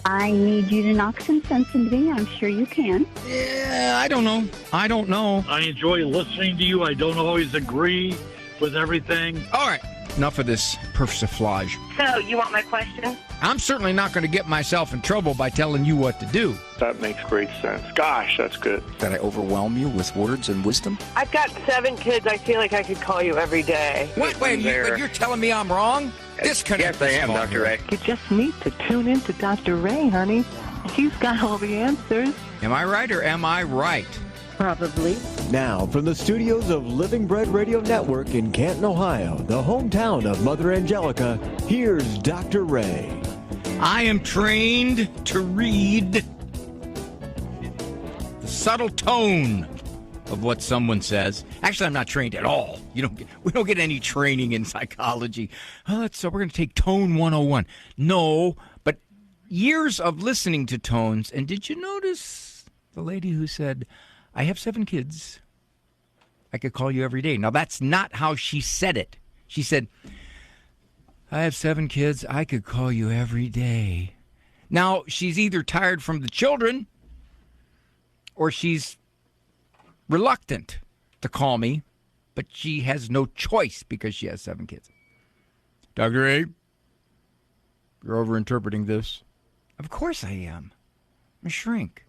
I need you to knock some sense into me. I'm sure you can. Yeah, I don't know. I enjoy listening to you. I don't always agree with everything. All right, enough of this persiflage. So, you want my question? I'm certainly not going to get myself in trouble by telling you what to do. That makes great sense. Gosh, that's good. Did I overwhelm you with words and wisdom? I've got 7 kids. I feel like I could call you every day. Wait, you're telling me I'm wrong? Disconnect. Yes, I am, Dr. Ray. You just need to tune in to Dr. Ray, honey. He's got all the answers. Am I right or am I right? Probably. Now, from the studios of Living Bread Radio Network in Canton, Ohio, the hometown of Mother Angelica, here's Dr. Ray. I am trained to read the subtle tone of what someone says. Actually, I'm not trained at all. We don't get any training in psychology. So we're going to take tone 101. No, but years of listening to tones. And did you notice the lady who said, I have 7 kids. I could call you every day. Now, that's not how she said it. She said, I have 7 kids. I could call you every day. Now, she's either tired from the children or she's reluctant to call me, but she has no choice because she has 7 kids. Dr. A, you're overinterpreting this. Of course I am. I'm a shrink.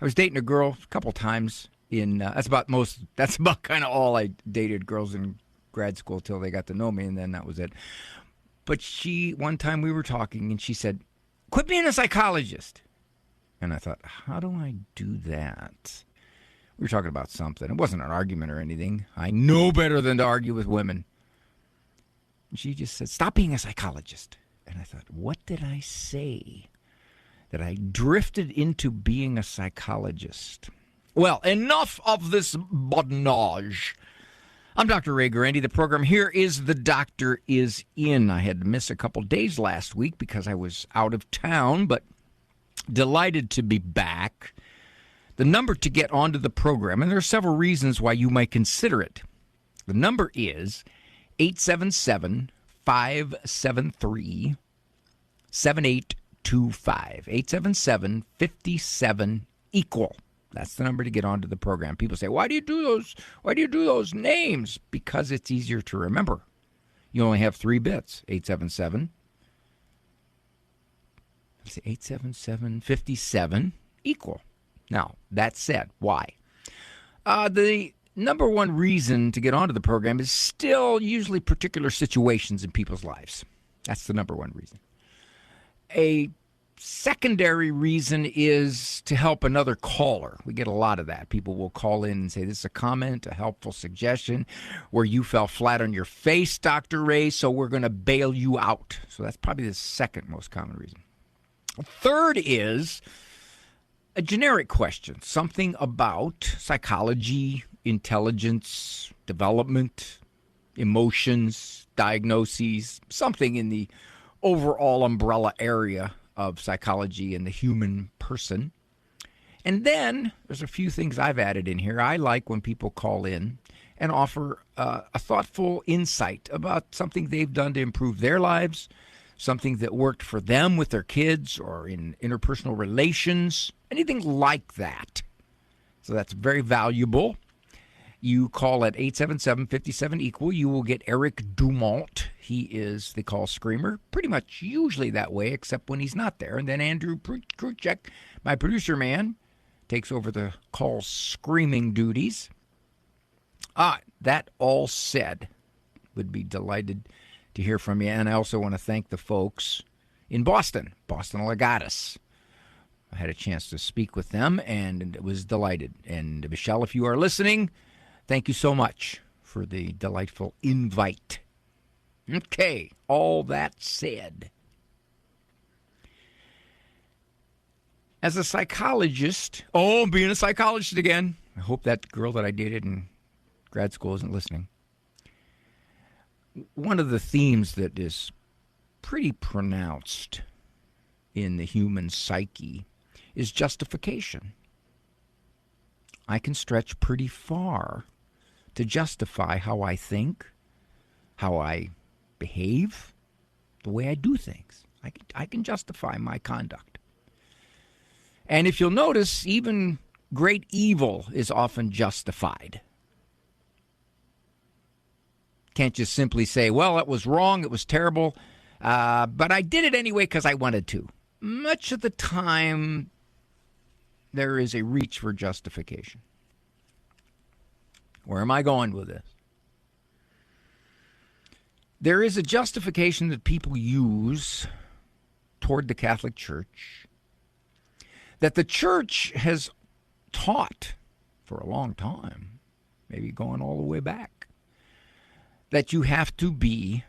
I was dating a girl a couple times that's about kind of all I dated girls in grad school till they got to know me, and then that was it. But one time we were talking, and she said, quit being a psychologist. And I thought, how do I do that? We were talking about something. It wasn't an argument or anything. I know better than to argue with women. And she just said, stop being a psychologist. And I thought, what did I say that I drifted into being a psychologist? Well, enough of this badinage. I'm Dr. Ray Guarendi. The program here is The Doctor Is In. I had to miss a couple days last week because I was out of town, but delighted to be back. The number to get onto the program, and there are several reasons why you might consider it. The number is 877-573-7825. 877-57-EQUAL. That's the number to get onto the program. People say, why do you do those? Why do you do those names? Because it's easier to remember. You only have 3 bits. 877-57-EQUAL. Now, that said, why? The number one reason to get onto the program is still usually particular situations in people's lives. That's the number one reason. A secondary reason is to help another caller. We get a lot of that. People will call in and say, this is a comment, a helpful suggestion, where you fell flat on your face, Dr. Ray, so we're going to bail you out. So that's probably the second most common reason. Third is a generic question, something about psychology, intelligence, development, emotions, diagnoses, something in the overall umbrella area of psychology and the human person. And then there's a few things I've added in here. I like when people call in and offer a thoughtful insight about something they've done to improve their lives, something that worked for them with their kids or in interpersonal relations, anything like that. So that's very valuable. You call at 877-57-EQUAL. You will get Eric Dumont. He is the call screamer, pretty much usually that way, except when he's not there. And then Andrew Kruchek, my producer man, takes over the call screaming duties. That all said, would be delighted to hear from you. And I also want to thank the folks in Boston Legatus. I had a chance to speak with them and was delighted. And Michelle, if you are listening, thank you so much for the delightful invite. Okay, all that said, as a psychologist, I'm being a psychologist again. I hope that girl that I dated in grad school isn't listening. One of the themes that is pretty pronounced in the human psyche is justification. I can stretch pretty far to justify how I think, how I behave, the way I do things. I can justify my conduct. And if you'll notice, even great evil is often justified. Can't just simply say, well, it was wrong, it was terrible, but I did it anyway because I wanted to. Much of the time, there is a reach for justification. Where am I going with this? There is a justification that people use toward the Catholic Church that the Church has taught for a long time, maybe going all the way back, that you have to be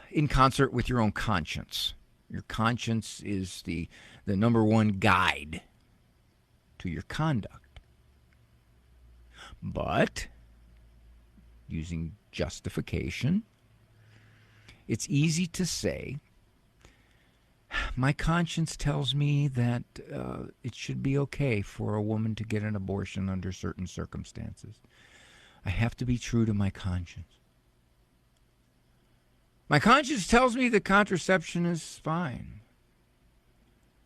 in concert with your own conscience. Your conscience is the number one guide to your conduct. But using justification, it's easy to say, my conscience tells me that it should be okay for a woman to get an abortion under certain circumstances. I have to be true to my conscience. My conscience tells me that contraception is fine.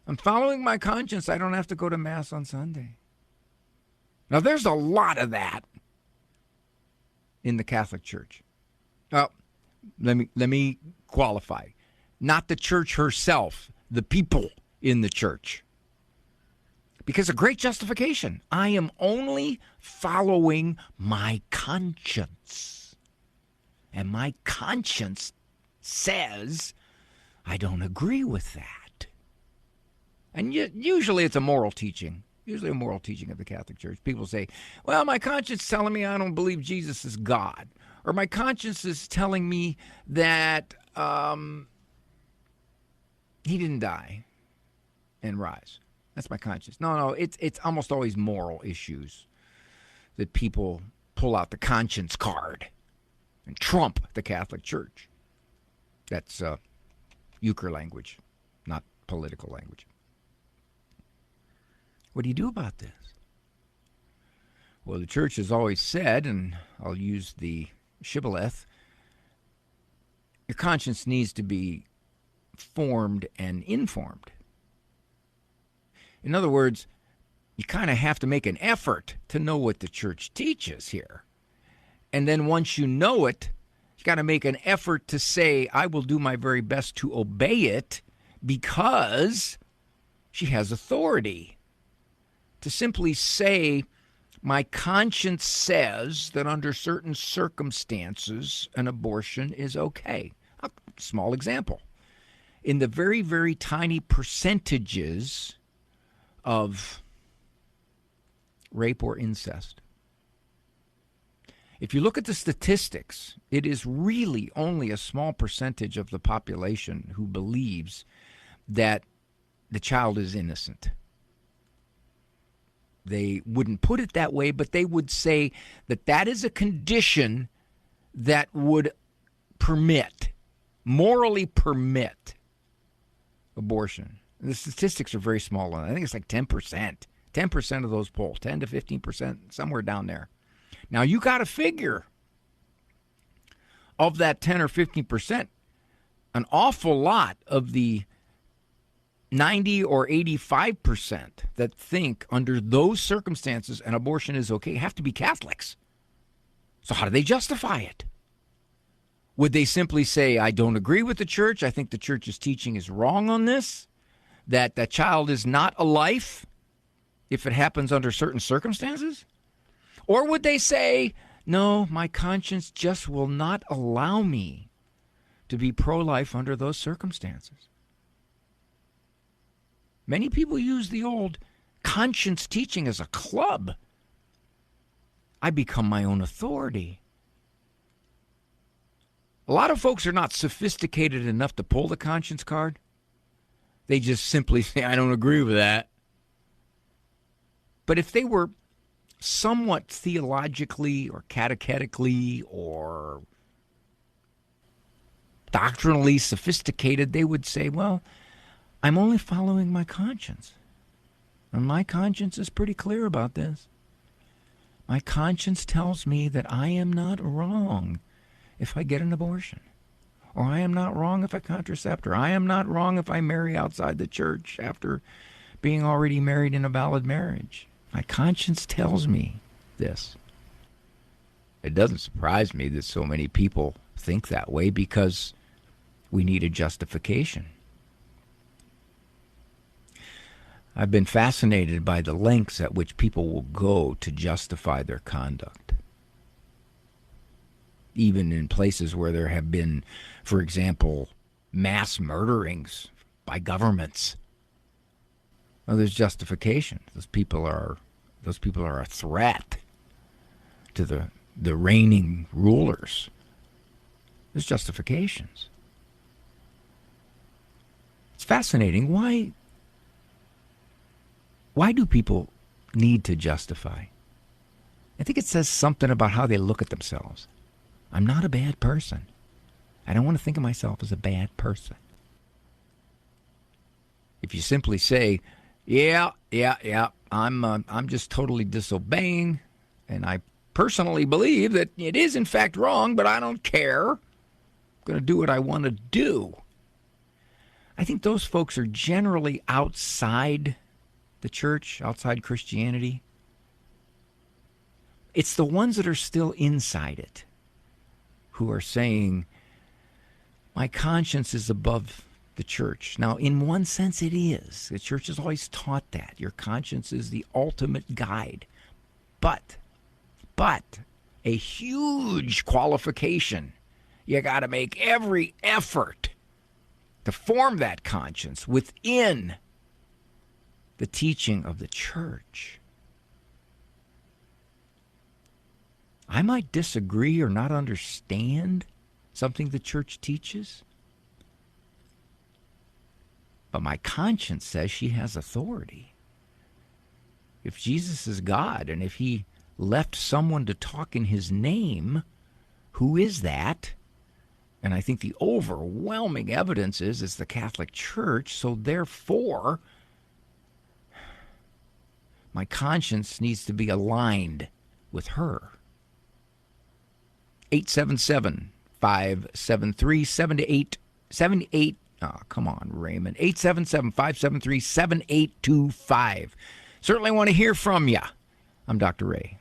I'm following my conscience. I don't have to go to Mass on Sunday. Now, there's a lot of that in the Catholic Church. Well, let me qualify. Not the church herself, the people in the church. Because a great justification. I am only following my conscience. And my conscience says I don't agree with that. And usually it's a moral teaching. Usually a moral teaching of the Catholic Church. People say, well, my conscience is telling me I don't believe Jesus is God. Or my conscience is telling me that he didn't die and rise. That's my conscience. No, it's almost always moral issues that people pull out the conscience card and trump the Catholic Church. That's euchre language, not political language. What do you do about this? Well, the church has always said, and I'll use the shibboleth, your conscience needs to be formed and informed. In other words, you kind of have to make an effort to know what the church teaches here. And then once you know it, you got to make an effort to say, I will do my very best to obey it because she has authority. To simply say, my conscience says that under certain circumstances, an abortion is okay. A small example. In the very, very tiny percentages of rape or incest, if you look at the statistics, it is really only a small percentage of the population who believes that the child is innocent. They wouldn't put it that way, but they would say that that is a condition that would morally permit abortion. The statistics are very small. I think it's like 10%. 10% of those poll, 10 to 15%, somewhere down there. Now, you got to figure of that 10 or 15%, an awful lot of the 90 or 85% that think under those circumstances an abortion is okay have to be Catholics. So how do they justify it? Would they simply say, I don't agree with the church, I think the church's teaching is wrong on this, that that child is not a life if it happens under certain circumstances? Or would they say, no, my conscience just will not allow me to be pro-life under those circumstances? Many people use the old conscience teaching as a club. I become my own authority. A lot of folks are not sophisticated enough to pull the conscience card. They just simply say, I don't agree with that. But if they were somewhat theologically or catechetically or doctrinally sophisticated, they would say, well, I'm only following my conscience. And my conscience is pretty clear about this. My conscience tells me that I am not wrong if I get an abortion. Or I am not wrong if I contracept, or I am not wrong if I marry outside the church after being already married in a valid marriage. My conscience tells me this. It doesn't surprise me that so many people think that way because we need a justification. I've been fascinated by the lengths at which people will go to justify their conduct. Even in places where there have been, for example, mass murderings by governments. Well, there's justification. Those people are a threat to the reigning rulers. There's justifications. It's fascinating. Why do people need to justify? I think it says something about how they look at themselves. I'm not a bad person. I don't want to think of myself as a bad person. If you simply say, yeah, I'm just totally disobeying, and I personally believe that it is in fact wrong, but I don't care. I'm going to do what I want to do. I think those folks are generally outside the church, outside Christianity. It's the ones that are still inside it who are saying, my conscience is above the church. Now, in one sense, it is. The church has always taught that. Your conscience is the ultimate guide. But a huge qualification. You got to make every effort to form that conscience within the teaching of the church. I might disagree or not understand something the church teaches, but my conscience says she has authority. If Jesus is God, and if he left someone to talk in his name, who is that? And I think the overwhelming evidence is it's the Catholic Church, so therefore my conscience needs to be aligned with her. 877-573-7878. Oh, come on, Raymond. 877-573-7825. Certainly want to hear from you. I'm Dr. Ray.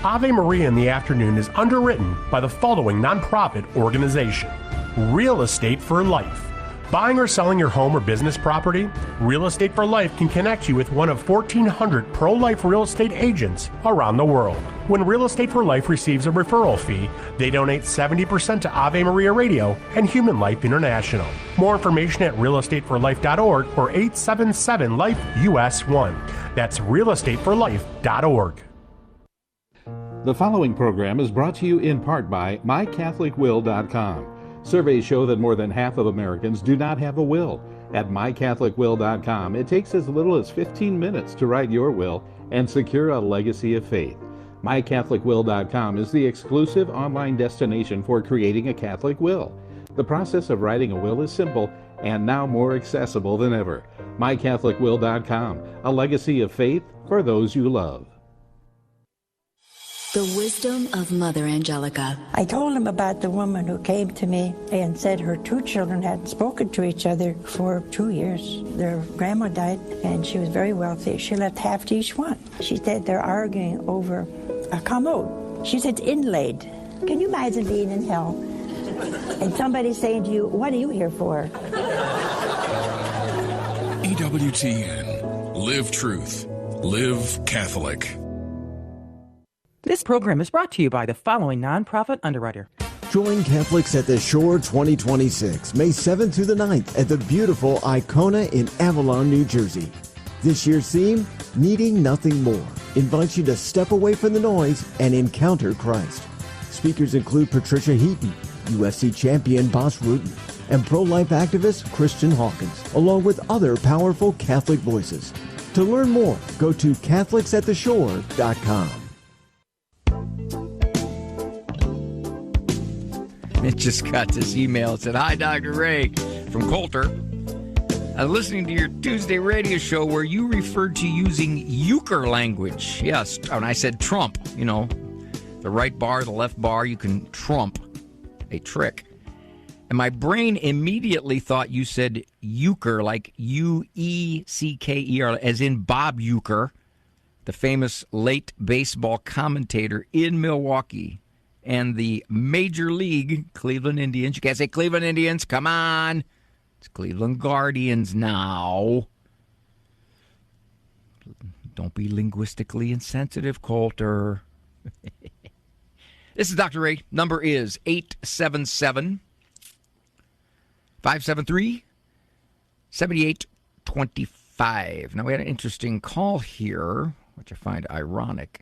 Ave Maria in the Afternoon is underwritten by the following nonprofit organization: Real Estate for Life. Buying or selling your home or business property? Real Estate for Life can connect you with one of 1,400 pro-life real estate agents around the world. When Real Estate for Life receives a referral fee, they donate 70% to Ave Maria Radio and Human Life International. More information at realestateforlife.org or 877-LIFE-US1. That's realestateforlife.org. The following program is brought to you in part by MyCatholicWill.com. Surveys show that more than half of Americans do not have a will. At MyCatholicWill.com, it takes as little as 15 minutes to write your will and secure a legacy of faith. MyCatholicWill.com is the exclusive online destination for creating a Catholic will. The process of writing a will is simple and now more accessible than ever. MyCatholicWill.com, a legacy of faith for those you love. The wisdom of Mother Angelica. I told him about the woman who came to me and said her two children hadn't spoken to each other for 2 years. Their grandma died, and she was very wealthy. She left half to each one. She said they're arguing over a commode. She said it's inlaid. Can you imagine being in hell and somebody saying to you, what are you here for? EWTN. Live truth. Live Catholic. This program is brought to you by the following nonprofit underwriter. Join Catholics at the Shore 2026, May 7th through the 9th at the beautiful Icona in Avalon, New Jersey. This year's theme, Needing Nothing More, invites you to step away from the noise and encounter Christ. Speakers include Patricia Heaton, UFC champion Bas Rutten, and pro-life activist Christian Hawkins, along with other powerful Catholic voices. To learn more, go to CatholicsAtTheShore.com. It just got this email. It said, "Hi, Dr. Ray from Coulter. I was listening to your Tuesday radio show where you referred to using euchre language." Yes, and I said trump. You know, the right bar, the left bar, you can trump a trick. And my brain immediately thought you said Euchre, like Uecker, as in Bob Euchre, the famous late baseball commentator in Milwaukee and the Major League Cleveland Indians. You can't say Cleveland Indians. Come on. It's Cleveland Guardians now. Don't be linguistically insensitive, Coulter. This is Dr. Ray. Number is 877 573-7825. Now, we had an interesting call here, which I find ironic.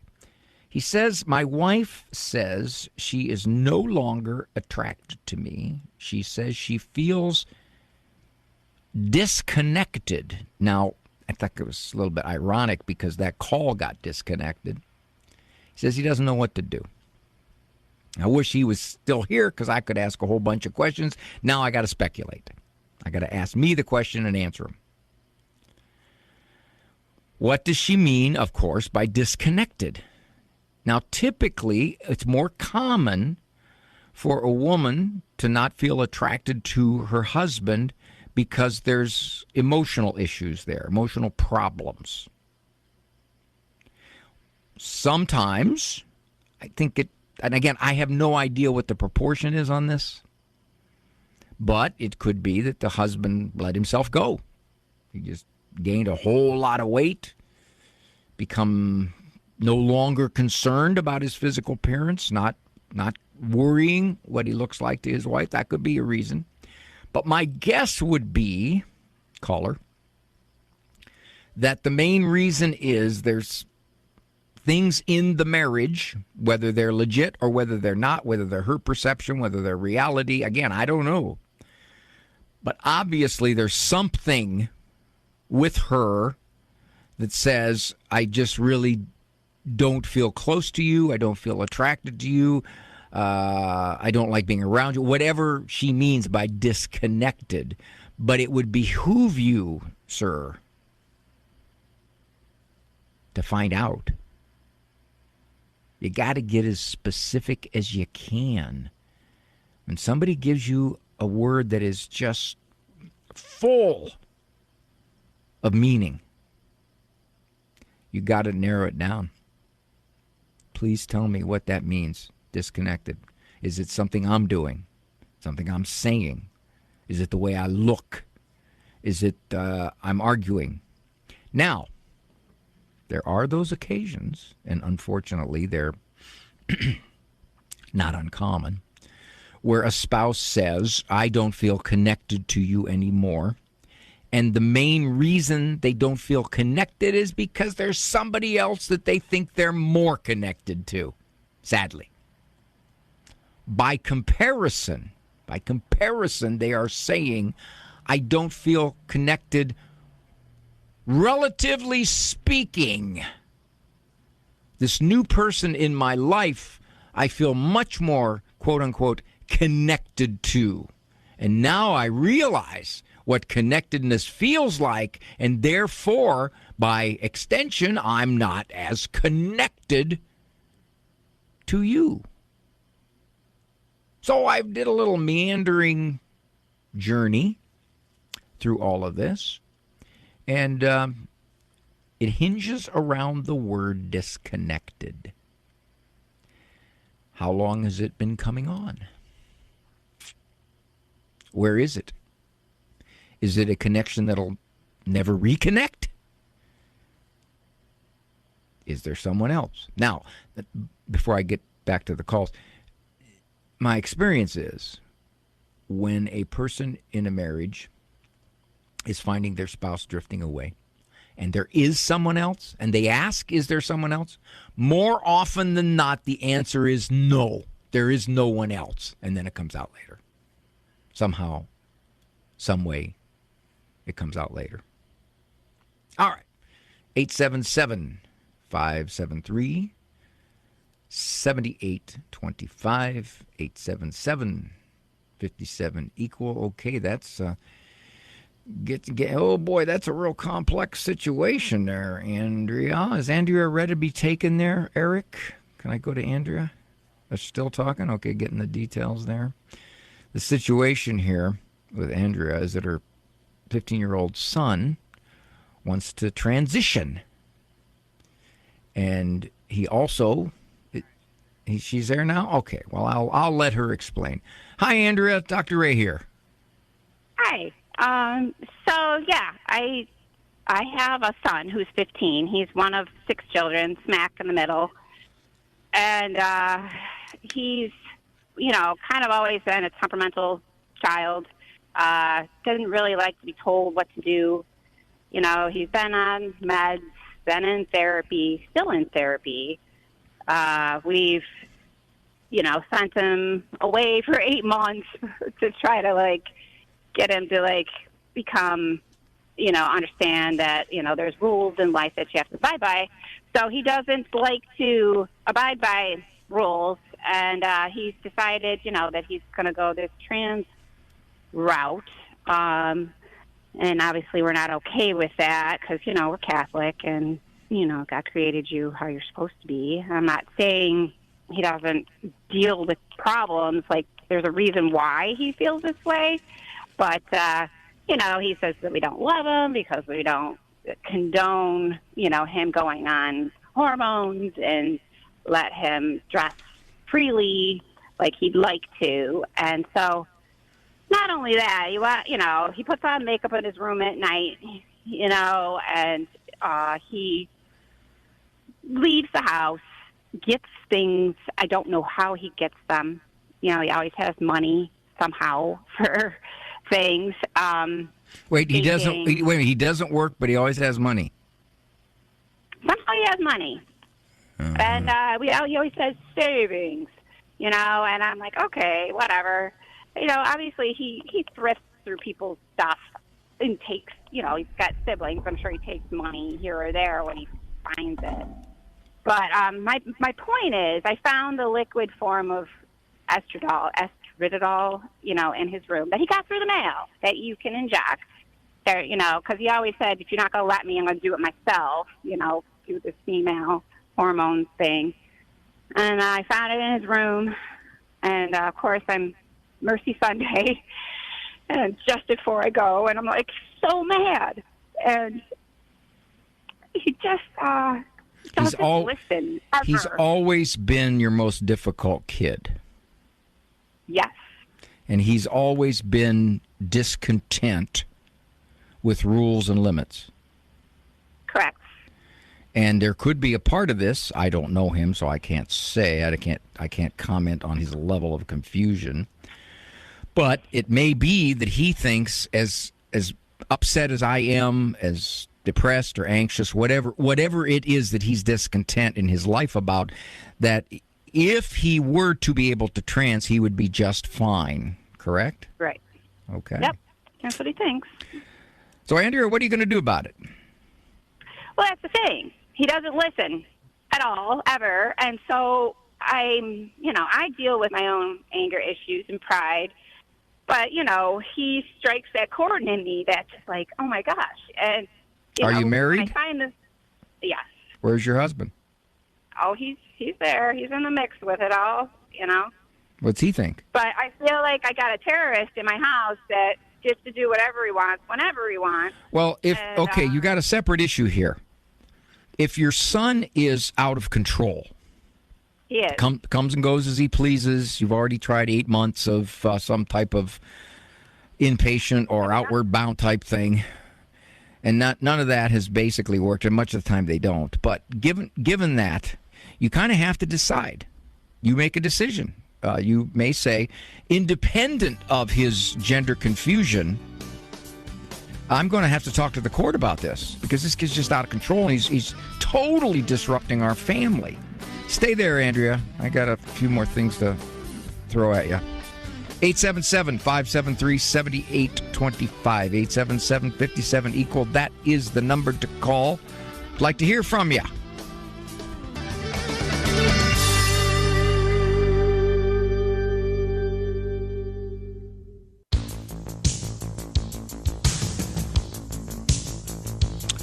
He says, my wife says she is no longer attracted to me. She says she feels disconnected. Now, I thought it was a little bit ironic because that call got disconnected. He says he doesn't know what to do. I wish he was still here because I could ask a whole bunch of questions. Now I got to speculate. I got to ask me the question and answer him. What does she mean, of course, by disconnected? Now, typically, it's more common for a woman to not feel attracted to her husband because there's emotional issues there, emotional problems. Sometimes, I think it, and again, I have no idea what the proportion is on this, but it could be that the husband let himself go. He just gained a whole lot of weight, become no longer concerned about his physical appearance, not worrying what he looks like to his wife. That could be a reason. But my guess would be, caller, that the main reason is there's things in the marriage, whether they're legit or whether they're not, whether they're her perception, whether they're reality. Again, I don't know. But obviously there's something with her that says, I just really don't feel close to you. I don't feel attracted to you. I don't like being around you. Whatever she means by disconnected. But it would behoove you, sir, to find out. You got to get as specific as you can. When somebody gives you a word that is just full of meaning, you got to narrow it down. Please tell me what that means, disconnected. Is it something I'm doing? Something I'm saying? Is it the way I look? Is it I'm arguing? Now, there are those occasions, and unfortunately they're not uncommon, where a spouse says, I don't feel connected to you anymore. And the main reason they don't feel connected is because there's somebody else that they think they're more connected to, sadly. By comparison, they are saying, I don't feel connected, relatively speaking. This new person in my life, I feel much more, quote unquote, connected to. And now I realize what connectedness feels like, and therefore, by extension, I'm not as connected to you. So I did a little meandering journey through all of this, and it hinges around the word disconnected. How long has it been coming on? Where is it? Is it a connection that'll never reconnect? Is there someone else? Now, before I get back to the calls, my experience is when a person in a marriage is finding their spouse drifting away, and there is someone else, and they ask, is there someone else? More often than not, the answer is no. There is no one else. And then it comes out later. Somehow, some way, it comes out later. All right. 877-573-7825. 877-57 equal. Okay, that's oh boy, that's a real complex situation there, Andrea. Is Andrea ready to be taken there, Eric? Can I go to Andrea? They're still talking? Okay, getting the details there. The situation here with Andrea is that her 15-year-old son wants to transition. And he also, she's there now? Okay, well, I'll let her explain. Hi, Andrea. Dr. Ray here. Hi. So, yeah, I have a son who's 15. He's one of 6 children, smack in the middle. And he's, kind of always been a temperamental child. Doesn't really like to be told what to do. He's been on meds, been in therapy, still in therapy. We've, sent him away for 8 months to try to, get him to, become, understand that, there's rules in life that you have to abide by. So he doesn't like to abide by rules, and he's decided, that he's going to go this trans route. And obviously we're not okay with that because, we're Catholic and, God created you how you're supposed to be. I'm not saying he doesn't deal with problems. There's a reason why he feels this way. But, he says that we don't love him because we don't condone, him going on hormones and let him dress freely like he'd like to. And so not only that, he puts on makeup in his room at night, and he leaves the house, gets things. I don't know how he gets them. He always has money somehow for things. Wait, he doesn't. Wait, he doesn't work, but he always has money. Somehow he has money, and he always says savings. And I'm like, okay, whatever. Obviously he thrifts through people's stuff and takes. He's got siblings. I'm sure he takes money here or there when he finds it. But my point is, I found the liquid form of estridiol, in his room that he got through the mail that you can inject. There, because he always said, if you're not going to let me, I'm going to do it myself. Do this female hormone thing. And I found it in his room, and of course I'm Mercy Sunday, and just before I go, and I'm so mad, and he just doesn't listen ever. He's always been your most difficult kid. Yes. And he's always been discontent with rules and limits. Correct. And there could be a part of this. I don't know him, so I can't say. I can't comment on his level of confusion. But it may be that he thinks, as upset as I am, as depressed or anxious, whatever it is that he's discontent in his life about, that if he were to be able to trans, he would be just fine. Correct? Right. Okay. Yep. That's what he thinks. So, Andrea, what are you going to do about it? Well, that's the thing. He doesn't listen at all, ever. And so I deal with my own anger issues and pride. But, he strikes that chord in me that's just like, oh, my gosh. And are you married? I find this, yes. Where's your husband? Oh, he's there. He's in the mix with it all, What's he think? But I feel like I got a terrorist in my house that gets to do whatever he wants, whenever he wants. Well, you got a separate issue here. If your son is out of control, he is. Comes and goes as he pleases. You've already tried 8 months of some type of inpatient or outward bound type thing, and none of that has basically worked. And much of the time they don't. But given that, you kind of have to decide. You make a decision. You may say, independent of his gender confusion, I'm going to have to talk to the court about this because this kid's just out of control and he's totally disrupting our family. Stay there, Andrea. I got a few more things to throw at you. 877-573-7825. 877-57-EQUAL. That is the number to call. I'd like to hear from you.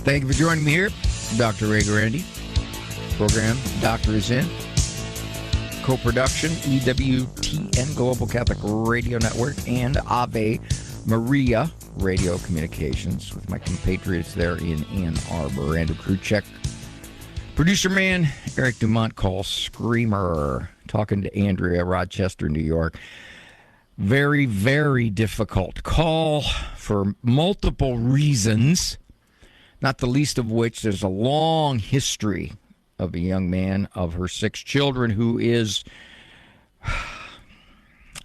Thank you for joining me here. Dr. Ray Guarendi. Program Doctor is in. co-production, EWTN Global Catholic Radio Network, and Ave Maria Radio Communications with my compatriots there in Ann Arbor. Andrew Kruchek. Producer man, Eric Dumont, call Screamer. Talking to Andrea, Rochester, New York. Very, very difficult call for multiple reasons, not the least of which there's a long history of a young man of her 6 children who is,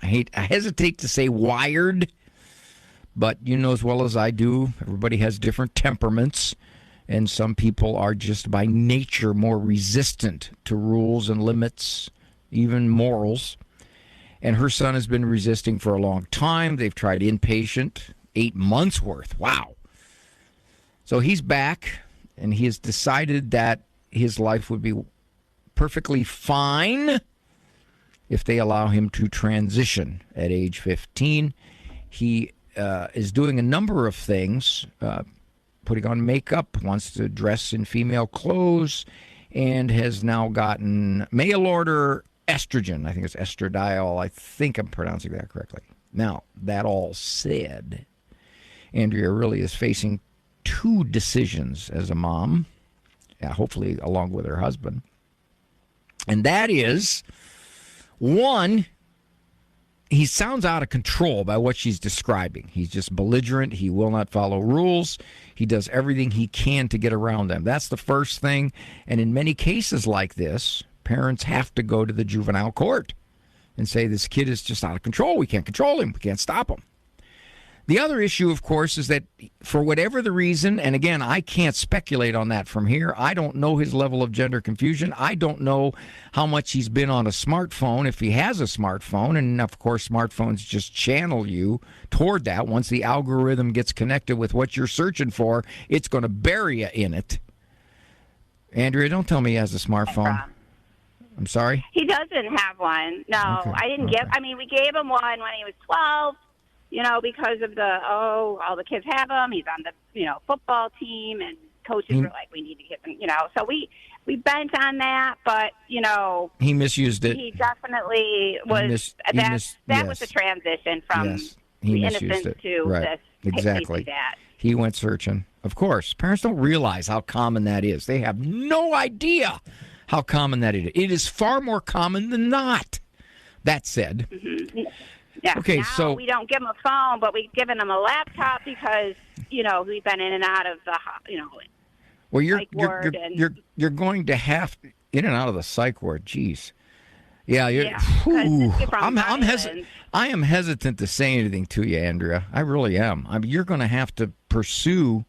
I hesitate to say wired, but you know as well as I do, everybody has different temperaments, and some people are just by nature more resistant to rules and limits, even morals. And her son has been resisting for a long time. They've tried inpatient, 8 months worth. Wow. So he's back, and he has decided that his life would be perfectly fine if they allow him to transition at age 15. He is doing a number of things, putting on makeup, wants to dress in female clothes, and has now gotten mail order estrogen. I think it's estradiol. I think I'm pronouncing that correctly. Now, that all said, Andrea really is facing 2 decisions as a mom, hopefully along with her husband. And that is, one, he sounds out of control by what she's describing. He's just belligerent. He will not follow rules. He does everything he can to get around them. That's the first thing. And in many cases like this, parents have to go to the juvenile court and say, this kid is just out of control. We can't control him. We can't stop him. The other issue, of course, is that for whatever the reason, and again, I can't speculate on that from here. I don't know his level of gender confusion. I don't know how much he's been on a smartphone, if he has a smartphone. And, of course, smartphones just channel you toward that. Once the algorithm gets connected with what you're searching for, it's going to bury you in it. Andrea, don't tell me he has a smartphone. I'm sorry? He doesn't have one. No, Okay. I didn't give. I mean, we gave him one when he was 12, because of all the kids have them. He's on the, football team, and coaches were like, we need to give him, So we bent on that, but, He misused it. He definitely was. That was the transition from He the misused innocence it. to Right. this. Exactly. That. He went searching. Of course, parents don't realize how common that is. They have no idea how common that is. It is far more common than not. That said. Mm-hmm. Yeah. Okay, now so we don't give him a phone, but we've given him a laptop because we've been in and out of the well, you're going to have in and out of the psych ward. Jeez. Yeah. I am hesitant to say anything to you, Andrea. I really am. You're going to have to pursue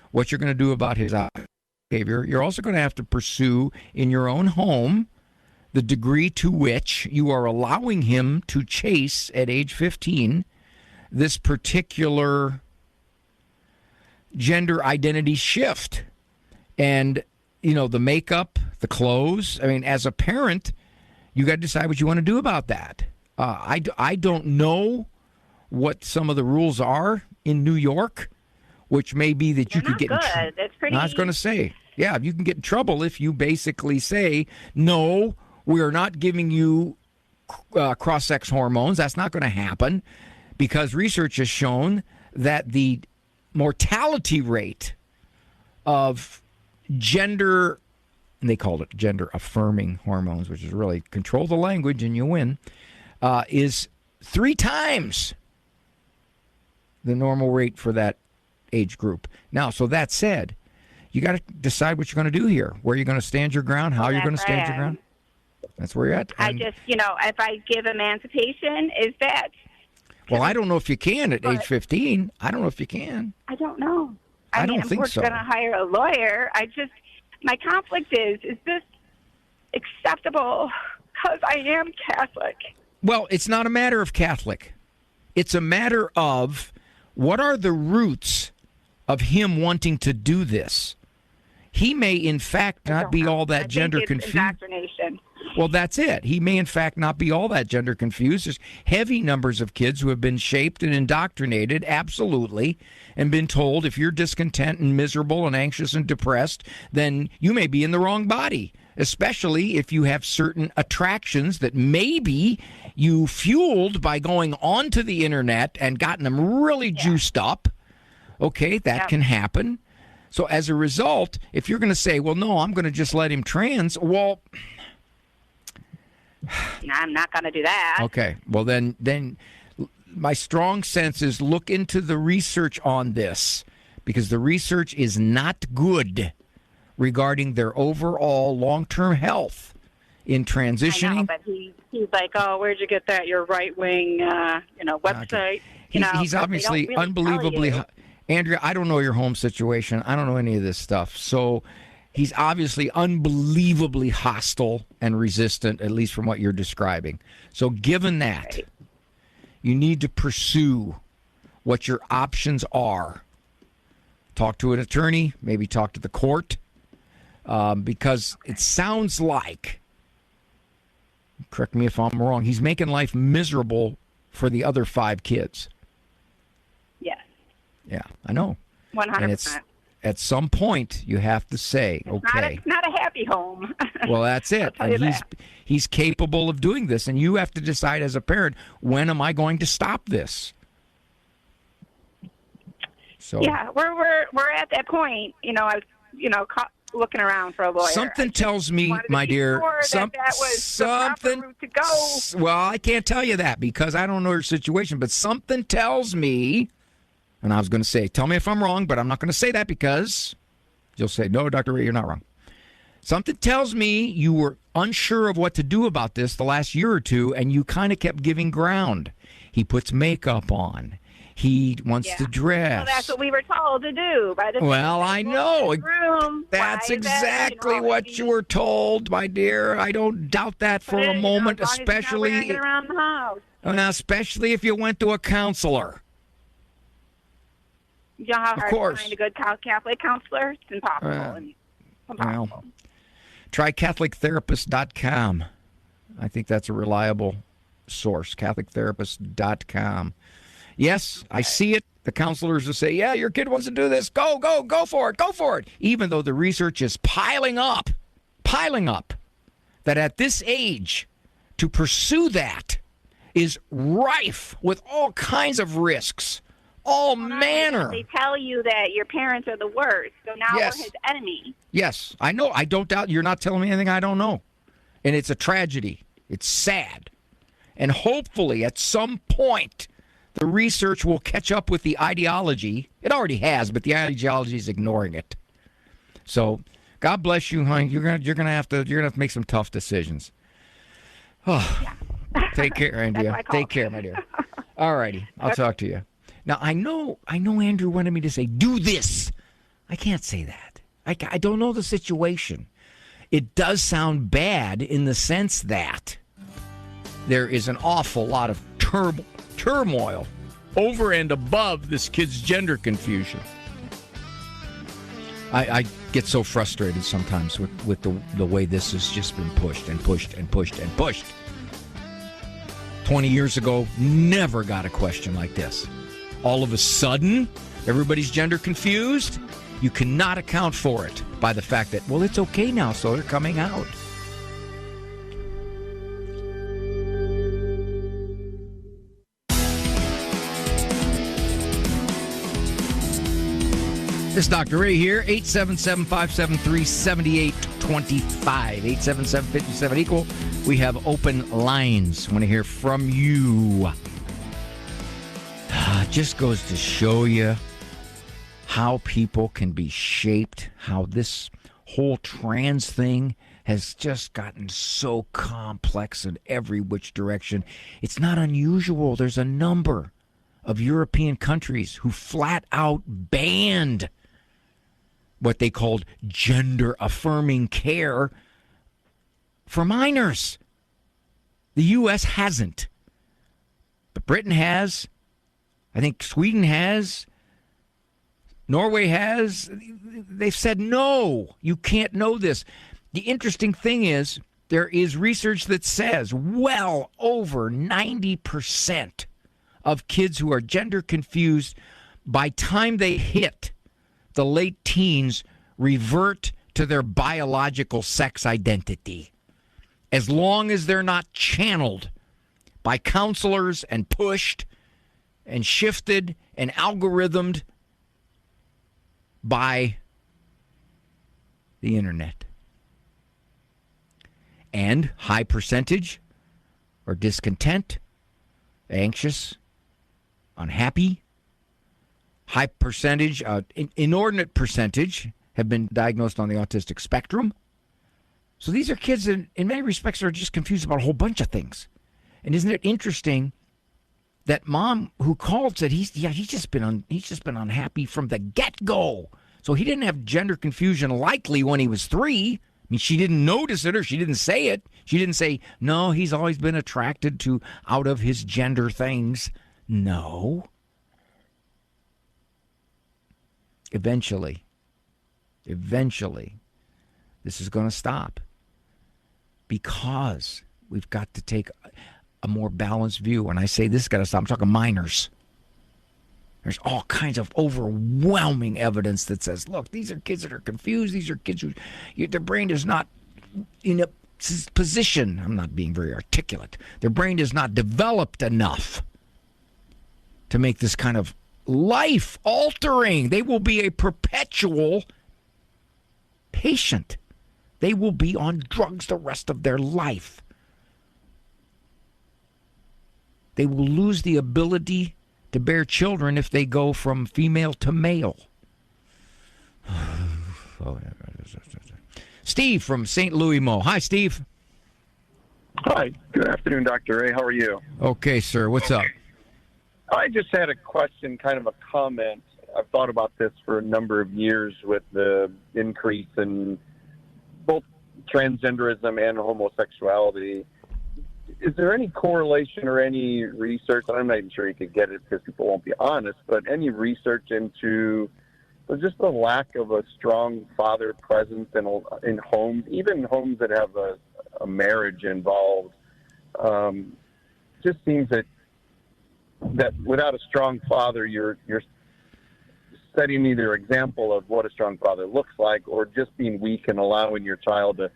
what you're going to do about his behavior. You're also going to have to pursue in your own home the degree to which you are allowing him to chase at age 15 this particular gender identity shift. And, the makeup, the clothes. I mean, as a parent, you got to decide what you want to do about that. I don't know what some of the rules are in New York, which may be that you could get in trouble. That's pretty. I was going to say, yeah, you can get in trouble if you basically say, no, we are not giving you cross-sex hormones. That's not going to happen because research has shown that the mortality rate of gender, and they called it gender-affirming hormones, which is really control the language and you win, is 3 times the normal rate for that age group. Now, so that said, you got to decide what you're going to do here, where you're going to stand your ground, how you're going to stand your ground. That's where you're at. I just, if I give emancipation, is that? Well, I don't know if you can at age 15. I don't know if you can. I don't know. I don't think so. We're going to hire a lawyer. My conflict is this acceptable? Because I am Catholic. Well, it's not a matter of Catholic. It's a matter of what are the roots of him wanting to do this. He may, in fact, not be all that gender confused. Indoctrination. Well, that's it. He may, in fact, not be all that gender confused. There's heavy numbers of kids who have been shaped and indoctrinated, absolutely, and been told if you're discontent and miserable and anxious and depressed, then you may be in the wrong body. especially if you have certain attractions that maybe you fueled by going onto the internet and gotten them really juiced up. Okay, that can happen. So as a result, if you're going to say, well, no, I'm going to just let him trans, well, I'm not going to do that. Okay, well, then my strong sense is look into the research on this, because the research is not good regarding their overall long-term health in transitioning. I know, but he's like, oh, where'd you get that? Your right-wing, website. Okay. He's obviously really unbelievably... Andrea, I don't know your home situation. I don't know any of this stuff. So he's obviously unbelievably hostile and resistant, at least from what you're describing. So given that, you need to pursue what your options are. Talk to an attorney, maybe talk to the court, because it sounds like, correct me if I'm wrong, he's making life miserable for the other 5 kids. Yes. Yeah, I know. 100%. And it's, at some point, you have to say, okay. It's not a happy home. Well, that's it. And he's capable of doing this, and you have to decide as a parent, when am I going to stop this? So yeah, we're at that point. I was looking around for a lawyer. Something tells me, my dear, that was something. The proper route to go. Well, I can't tell you that because I don't know your situation, but something tells me. And I was going to say, tell me if I'm wrong, but I'm not going to say that because you'll say, no, Dr. Ray, you're not wrong. Something tells me you were unsure of what to do about this the last year or two, and you kind of kept giving ground. He puts makeup on. He wants to dress. Well, that's what we were told to do. Well, I know. That's exactly what you were told, my dear. I don't doubt that for a moment, especially around the house. Especially if you went to a counselor. You know how hard course. to find a good Catholic counselor? It's impossible. Well, try CatholicTherapist.com. I think that's a reliable source, CatholicTherapist.com. Yes, I see it. The counselors will say, yeah, your kid wants to do this. Go for it. Even though the research is piling up, that at this age, to pursue that is rife with all kinds of risks. All manner. They tell you that your parents are the worst, so now we're his enemy. Yes, I know. I don't doubt you're not telling me anything I don't know. And it's a tragedy. It's sad. And hopefully at some point, the research will catch up with the ideology. It already has, but the ideology is ignoring it. So, God bless you, honey. You're gonna have to make some tough decisions. Oh, take care, Andrea. Take care, my dear. All righty, I'll talk to you. Now, I know Andrew wanted me to say, do this. I can't say that. I don't know the situation. It does sound bad in the sense that there is an awful lot of turmoil over and above this kid's gender confusion. I get so frustrated sometimes with the way this has just been pushed and pushed and pushed and pushed. 20 years ago, never got a question like this. All of a sudden, everybody's gender confused. You cannot account for it by the fact that, well, it's okay now, so they're coming out. This is Dr. Ray here, 877-573-7825, 877-57-EQUAL. We have open lines. I want to hear from you. It just goes to show you how people can be shaped, how this whole trans thing has just gotten so complex in every which direction. It's not unusual. There's a number of European countries who flat out banned what they called gender-affirming care for minors. The U.S. hasn't. But Britain has. I think Sweden has. Norway has. They've said, no, you can't know this. The interesting thing is, there is research that says well over 90% of kids who are gender confused, by time they hit the late teens, revert to their biological sex identity, as long as they're not channeled by counselors and pushed and shifted and algorithmed by the internet. And high percentage are discontent, anxious, unhappy. High percentage, inordinate percentage have been diagnosed on the autistic spectrum. So these are kids that, in many respects, are just confused about a whole bunch of things. And isn't it interesting that mom who called said he's just been unhappy from the get-go. So he didn't have gender confusion likely when he was 3. I mean, she didn't notice it or she didn't say it. She didn't say, no, he's always been attracted to out of his gender things. No. Eventually, this is going to stop because we've got to take a more balanced view. When I say this has got to stop, I'm talking minors. There's all kinds of overwhelming evidence that says, look, these are kids that are confused. These are kids who their brain is not in a position. I'm not being very articulate. Their brain is not developed enough to make this kind of life altering. They will be a perpetual patient. They will be on drugs the rest of their life. They will lose the ability to bear children if they go from female to male. Steve from St. Louis Mo. Hi, Steve. Hi. Good afternoon, Dr. Ray. How are you? Okay, sir. What's up? I just had a question, kind of a comment. I've thought about this for a number of years with the increase in both transgenderism and homosexuality. Is there any correlation or any research, and I'm not even sure you could get it because people won't be honest, but any research into just the lack of a strong father presence in homes, even homes that have a marriage involved? Just seems that without a strong father, you're setting either example of what a strong father looks like, or just being weak and allowing your child to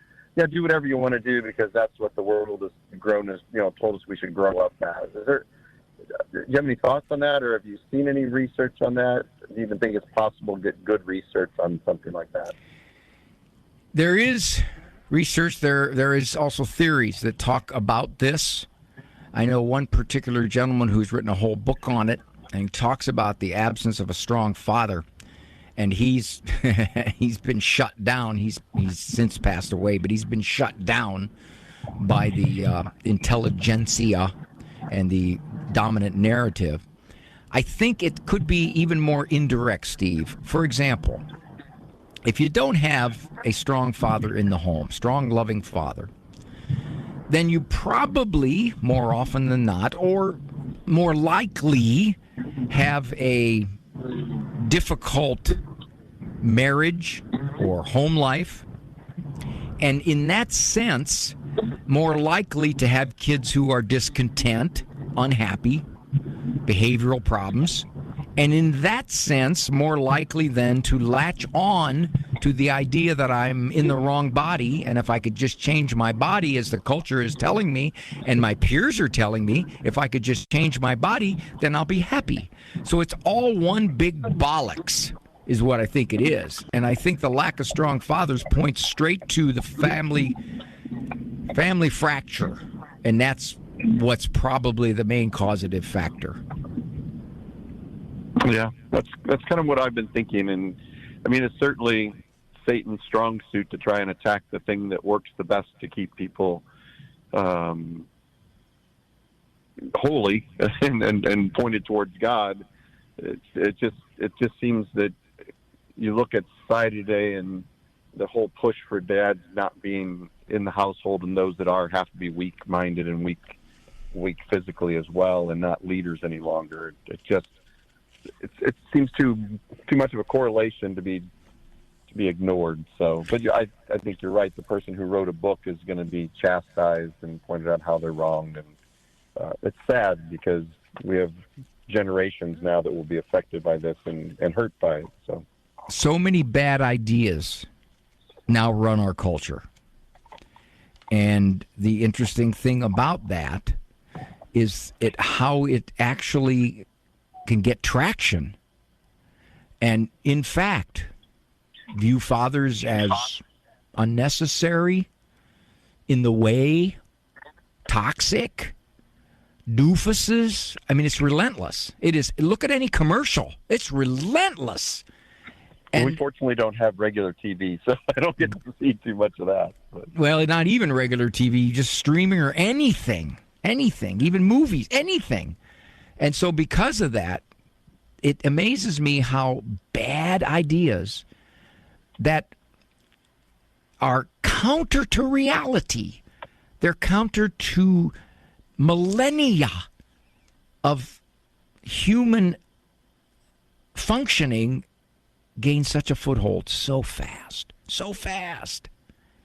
do whatever you want to do because that's what the world has grown as, told us we should grow up as. Do you have any thoughts on that, or have you seen any research on that? Do you even think it's possible to get good research on something like that? There is research. There is also theories that talk about this. I know one particular gentleman who's written a whole book on it, and he talks about the absence of a strong father. And he's been shut down. He's since passed away, but he's been shut down by the intelligentsia and the dominant narrative. I think it could be even more indirect, Steve. For example, if you don't have a strong father in the home, strong, loving father, then you probably, more often than not, or more likely, have a difficult marriage or home life, and in that sense, more likely to have kids who are discontent, unhappy, behavioral problems, and in that sense, more likely then to latch on to the idea that I'm in the wrong body, and if I could just change my body, as the culture is telling me, and my peers are telling me, if I could just change my body, then I'll be happy. So it's all one big bollocks, is what I think it is. And I think the lack of strong fathers points straight to the family fracture, and that's what's probably the main causative factor. Yeah, that's kind of what I've been thinking. And I mean, it's certainly Satan's strong suit to try and attack the thing that works the best to keep people holy and pointed towards God. It just seems that you look at society today and the whole push for dads not being in the household, and those that are have to be weak-minded and weak physically as well, and not leaders any longer. It seems too much of a correlation to be ignored. So, but I think you're right. The person who wrote a book is going to be chastised and pointed out how they're wrong, and it's sad because we have generations now that will be affected by this and hurt by it. So many bad ideas now run our culture. And the interesting thing about that is how it actually can get traction. And in fact, view fathers as unnecessary, in the way, toxic, doofuses. I mean, it's relentless. It is. Look at any commercial. It's relentless. And we fortunately don't have regular TV, so I don't get to see too much of that. But. Well, not even regular TV, just streaming or anything, even movies, anything. And so because of that, it amazes me how bad ideas that are counter to reality, they're counter to millennia of human functioning, gain such a foothold so fast.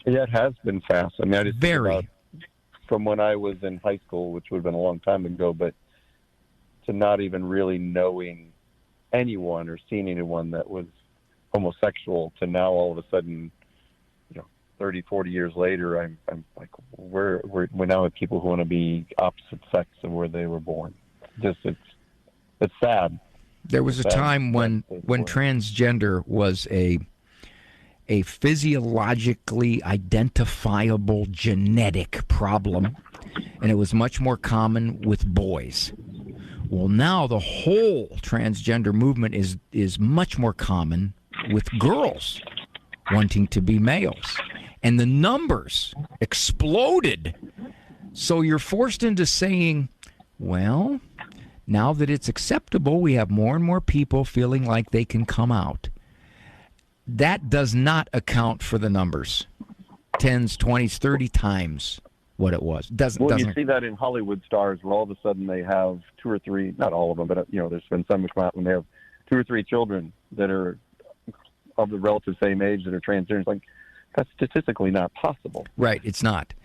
Yeah, it has been fast. I mean, I just very from when I was in high school, which would have been a long time ago, but to not even really knowing anyone or seeing anyone that was homosexual to now all of a sudden, 30, 40 years later, I'm like, we now have people who want to be opposite sex of where they were born. Just it's sad. There was a time when transgender was a physiologically identifiable genetic problem, and it was much more common with boys. Well, now the whole transgender movement is much more common with girls wanting to be males. And the numbers exploded. So you're forced into saying, well, now that it's acceptable, we have more and more people feeling like they can come out. That does not account for the numbers. 10s, 20s, 30 times what it was. You see that in Hollywood stars where all of a sudden they have 2 or 3, not all of them, but there's been some which come out when they have 2 or 3 children that are of the relative same age that are transgender. It's like, that's statistically not possible. Right, it's not.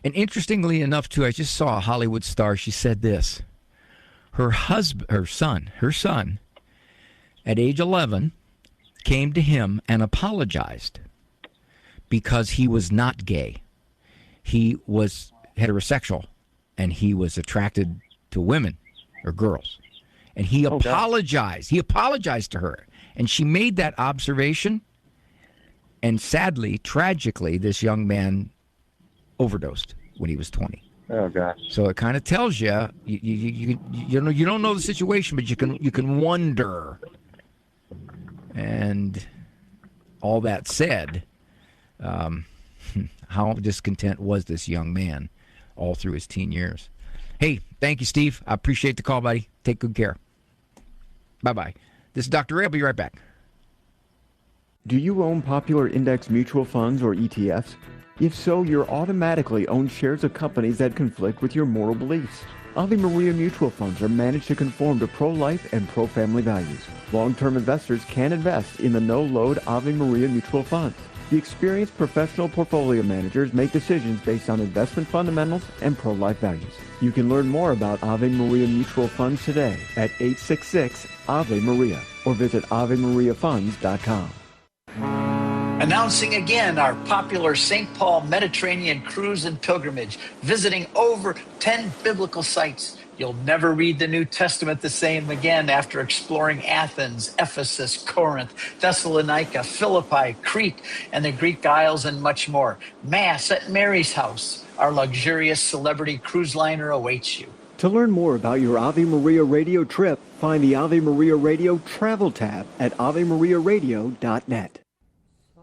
And interestingly enough, too, I just saw a Hollywood star. She said this. Her son, at age 11, came to him and apologized because he was not gay. He was heterosexual, and he was attracted to women or girls. And he apologized. He apologized to her. And she made that observation. And sadly, tragically, this young man overdosed when he was 20. Oh gosh! So it kind of tells you, you don't know the situation, but you can wonder. And all that said, how discontent was this young man all through his teen years? Hey, thank you, Steve. I appreciate the call, buddy. Take good care. Bye-bye. This is Dr. Ray. I'll be right back. Do you own popular index mutual funds or ETFs? If so, you're automatically own shares of companies that conflict with your moral beliefs. Ave Maria mutual funds are managed to conform to pro-life and pro-family values. Long-term investors can invest in the no-load Ave Maria mutual funds. The experienced professional portfolio managers make decisions based on investment fundamentals and pro-life values. You can learn more about Ave Maria mutual funds today at 866 Ave Maria or visit AveMariaFunds.com. Announcing again our popular St. Paul Mediterranean cruise and pilgrimage, visiting over 10 biblical sites. You'll never read the New Testament the same again after exploring Athens, Ephesus, Corinth, Thessalonica, Philippi, Crete, and the Greek Isles, and much more. Mass at Mary's house. Our luxurious celebrity cruise liner awaits you. To learn more about your Ave Maria Radio trip, find the Ave Maria Radio Travel tab at AveMariaRadio.net.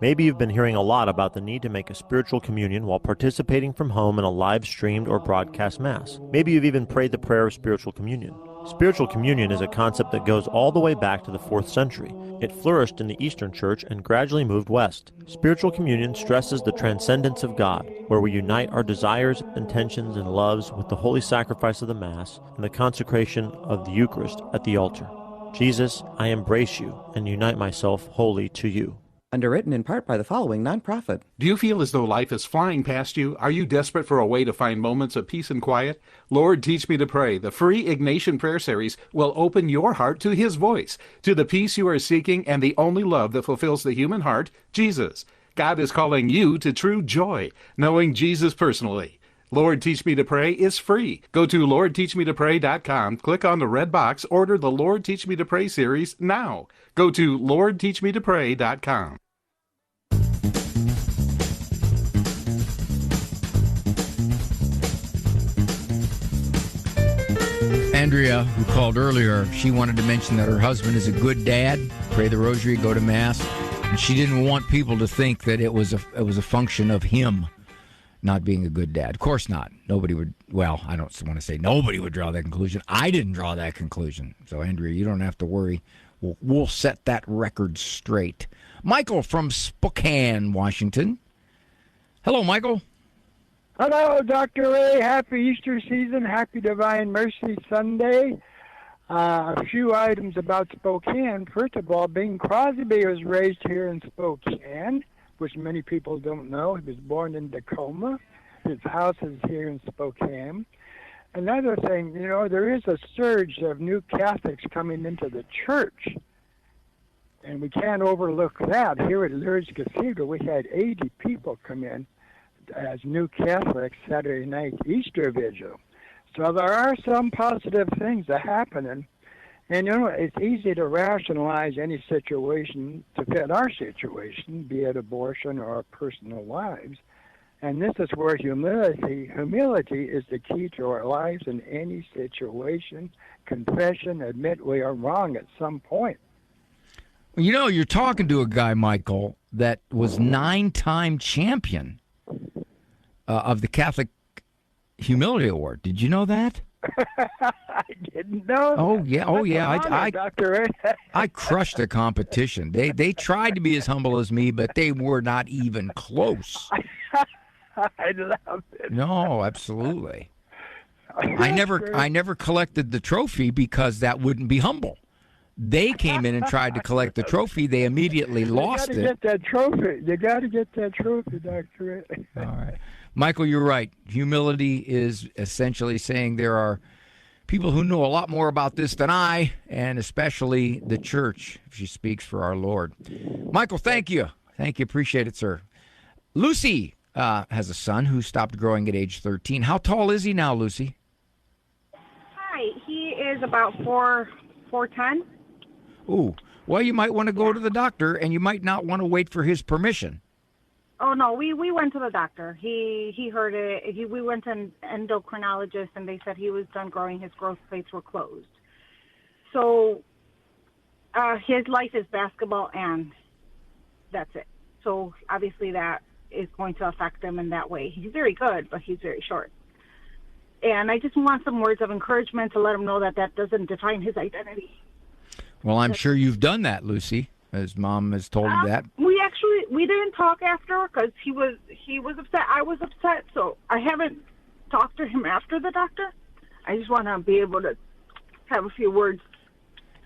Maybe you've been hearing a lot about the need to make a spiritual communion while participating from home in a live-streamed or broadcast Mass. Maybe you've even prayed the prayer of spiritual communion. Spiritual communion is a concept that goes all the way back to the 4th century. It flourished in the Eastern Church and gradually moved west. Spiritual communion stresses the transcendence of God, where we unite our desires, intentions, and loves with the holy sacrifice of the Mass and the consecration of the Eucharist at the altar. Jesus, I embrace you and unite myself wholly to you. Underwritten in part by the following nonprofit. Do you feel as though life is flying past you? Are you desperate for a way to find moments of peace and quiet? Lord, Teach Me to Pray, the free Ignatian prayer series, will open your heart to His voice, to the peace you are seeking and the only love that fulfills the human heart, Jesus. God is calling you to true joy, knowing Jesus personally. Lord Teach Me to Pray is free. Go to LordTeachMeToPray.com, click on the red box, order the Lord Teach Me to Pray series now. Go to LordTeachMeToPray.com. Andrea, who called earlier, she wanted to mention that her husband is a good dad, pray the rosary, go to Mass, and she didn't want people to think that it was a function of him not being a good dad. Of course not. Nobody would, well, I don't want to say nobody would draw that conclusion. I didn't draw that conclusion. So, Andrea, you don't have to worry. We'll set that record straight. Michael from Spokane, Washington. Hello, Michael. Hello, Dr. Ray. Happy Easter season. Happy Divine Mercy Sunday. A few items about Spokane. First of all, Bing Crosby was raised here in Spokane, which many people don't know. He was born in Tacoma. His house is here in Spokane. Another thing, there is a surge of new Catholics coming into the church, and we can't overlook that. Here at Lourdes Cathedral, we had 80 people come in as new Catholics Saturday night Easter Vigil. So there are some positive things that are happening. And, it's easy to rationalize any situation to fit our situation, be it abortion or our personal lives. And this is where humility is the key to our lives in any situation. Confession, admit we are wrong at some point. Well, you're talking to a guy, Michael, that was 9-time champion of the Catholic Humility Award. Did you know that? I didn't know. Oh yeah. Dr. I crushed the competition. They tried to be as humble as me, but they were not even close. I love it. No, absolutely. I never collected the trophy because that wouldn't be humble. They came in and tried to collect the trophy. They immediately lost it. You got to get that trophy. You got to get that trophy, Dr. All right. Michael, you're right. Humility is essentially saying there are people who know a lot more about this than I, and especially the church, if she speaks for our Lord. Michael, thank you. Thank you. Appreciate it, sir. Lucy has a son who stopped growing at age 13. How tall is he now, Lucy? Hi. He is about 4'10". Ooh. Well, you might want to go to the doctor, and you might not want to wait for his permission. Oh, no, we went to the doctor. He heard it. We went to an endocrinologist, and they said he was done growing. His growth plates were closed. So his life is basketball, and that's it. So obviously that is going to affect him in that way. He's very good, but he's very short. And I just want some words of encouragement to let him know that that doesn't define his identity. Well, I'm sure you've done that, Lucy, as Mom has told you that. We didn't talk after because he was upset. I was upset, so I haven't talked to him after the doctor. I just want to be able to have a few words.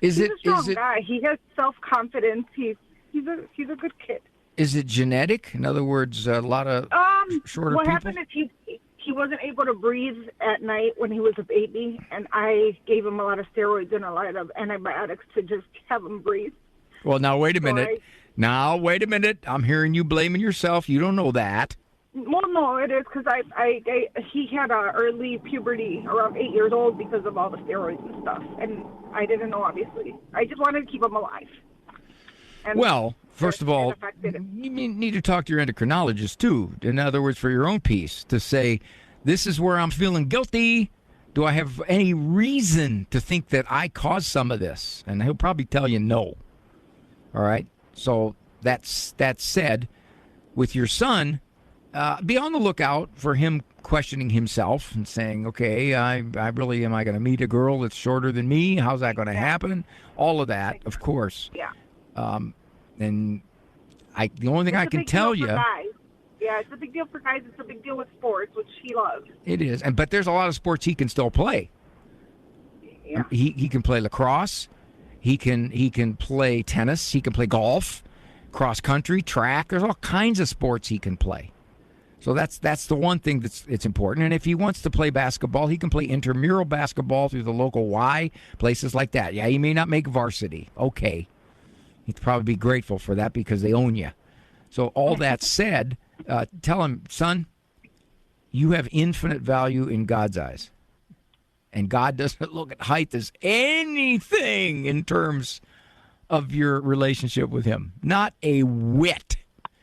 He's a strong guy. He has self-confidence. He's a good kid. Is it genetic? In other words, a lot of shorter what people? Happened is he wasn't able to breathe at night when he was a baby, and I gave him a lot of steroids and a lot of antibiotics to just have him breathe. Well, now, wait a minute. I'm hearing you blaming yourself. You don't know that. Well, no, it is because he had early puberty around 8 years old because of all the steroids and stuff, and I didn't know, obviously. I just wanted to keep him alive. And well, first of all, you need to talk to your endocrinologist, too. In other words, for your own peace, to say, this is where I'm feeling guilty. Do I have any reason to think that I caused some of this? And he'll probably tell you no. All right? So that said, with your son, be on the lookout for him questioning himself and saying, okay, I really, am I going to meet a girl that's shorter than me? How's that going to happen? All of that, of course. Yeah. And the only thing I can tell you. Yeah, it's a big deal for guys. It's a big deal with sports, which he loves. It is. But there's a lot of sports he can still play. Yeah. He can play lacrosse. He can play tennis. He can play golf, cross country, track. There's all kinds of sports he can play. So that's the one thing it's important. And if he wants to play basketball, he can play intramural basketball through the local Y, places like that. Yeah, he may not make varsity. Okay. He'd probably be grateful for that because they own you. So all that said, tell him, son, you have infinite value in God's eyes. And God doesn't look at height as anything in terms of your relationship with him. Not a whit.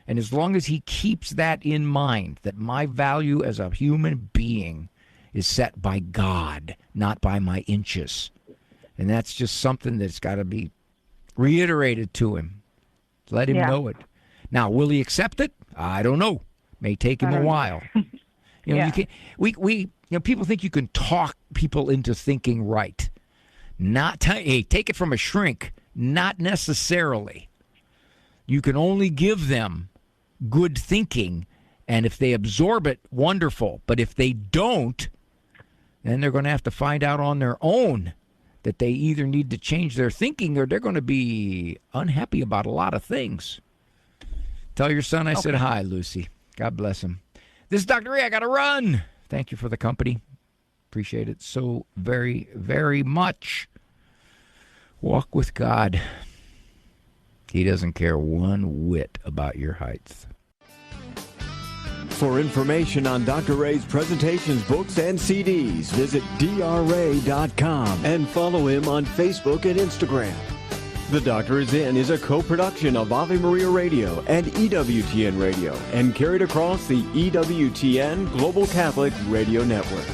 And as long as he keeps that in mind, that my value as a human being is set by God, not by my inches. And that's just something that's got to be reiterated to him. Let him know it. Now, will he accept it? I don't know. May take him a while. You know, you can't, people think you can talk people into thinking right. Hey, take it from a shrink. Not necessarily. You can only give them good thinking, and if they absorb it, wonderful. But if they don't, then they're going to have to find out on their own that they either need to change their thinking or they're going to be unhappy about a lot of things. Tell your son I said hi, Lucy. God bless him. This is Dr. Ray. I got to run. Thank you for the company. Appreciate it so very, very much. Walk with God. He doesn't care one whit about your height. For information on Dr. Ray's presentations, books, and CDs, visit drray.com and follow him on Facebook and Instagram. The Doctor Is In is a co-production of Ave Maria Radio and EWTN Radio and carried across the EWTN Global Catholic Radio Network.